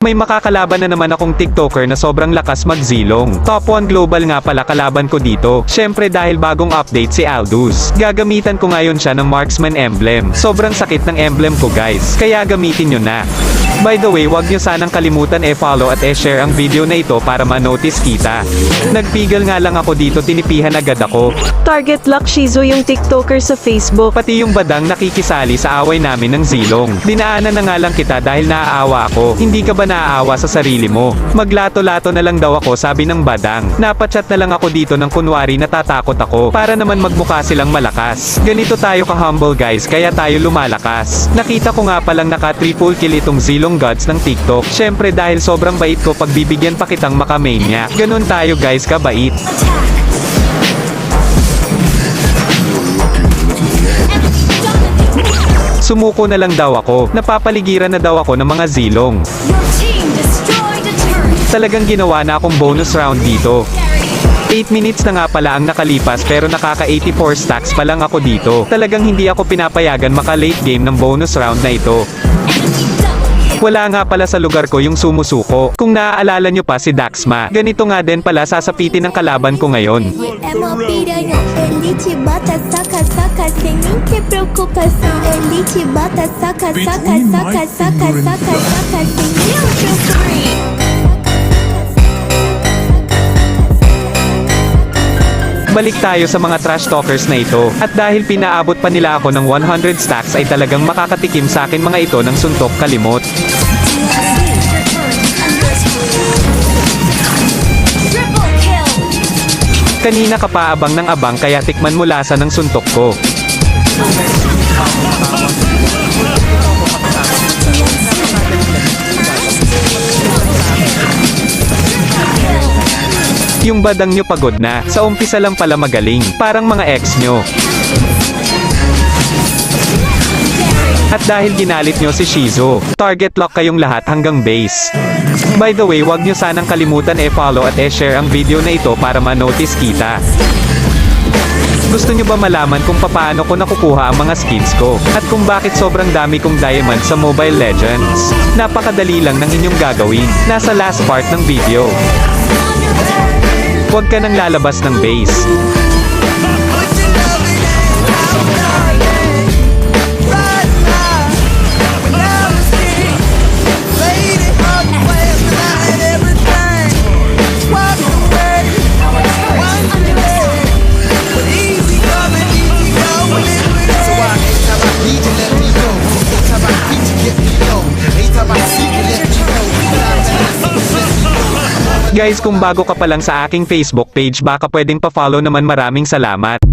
May makakalaban na naman akong TikToker na sobrang lakas magzilong. Top 1 global nga pala kalaban ko dito. Syempre dahil bagong update si Aldous. Gagamitan ko ngayon siya ng marksman emblem. Sobrang sakit ng emblem ko guys. Kaya gamitin nyo na. By the way, wag nyo sanang kalimutan follow at share ang video na ito para ma-notice kita. Nagpigil nga lang ako dito, tinipihan agad ako. Target Lock Shizo yung TikToker sa Facebook. Pati yung badang nakikisali sa away namin ng zilong. Dinaanan na nga lang kita dahil naaawa ako. Hindi ka ba naaawa sa sarili mo? Maglato-lato na lang daw ako, sabi ng badang. Napachat na lang ako dito ng kunwari natatakot ako. Para naman magmukha silang malakas. Ganito tayo ka-humble guys, kaya tayo lumalakas. Nakita ko nga palang naka triple kill itong zilong gods ng TikTok. Syempre dahil sobrang bait ko, pagbibigyan pa kitang makamania. Ganun tayo guys, kabait. Sumuko na lang daw ako. Napapaligiran na daw ako ng mga zilong. Talagang ginawa na akong bonus round dito. 8 minutes na nga pala ang nakalipas pero nakaka 84 stacks pa lang ako dito. Talagang hindi ako pinapayagan maka late game ng bonus round na ito. Wala nga pala sa lugar ko yung sumusuko. Kung naaalala nyo pa si Daxma, ganito nga din pala sasapitin ng kalaban ko ngayon. Balik tayo sa mga trash talkers na ito. At dahil pinaabot pa nila ako ng 100 stacks ay talagang makakatikim sa akin mga ito ng suntok kalimot. Kanina ka pa abang ng abang kaya tikman mo lasa ng suntok ko. Yung badang nyo pagod na, sa umpisa lang pala magaling, parang mga ex nyo. At dahil ginalit nyo si Shizo, target lock kayong lahat hanggang base. By the way, wag nyo sanang kalimutan follow at share ang video na ito para ma-notice kita. Gusto nyo ba malaman kung paano ko nakukuha ang mga skins ko? At kung bakit sobrang dami kong diamond sa Mobile Legends? Napakadali lang ng inyong gagawin. Nasa last part ng video. Huwag ka nang lalabas ng base. Guys, kung bago ka pa lang sa aking Facebook page, baka pwedeng pa-follow naman. Maraming salamat.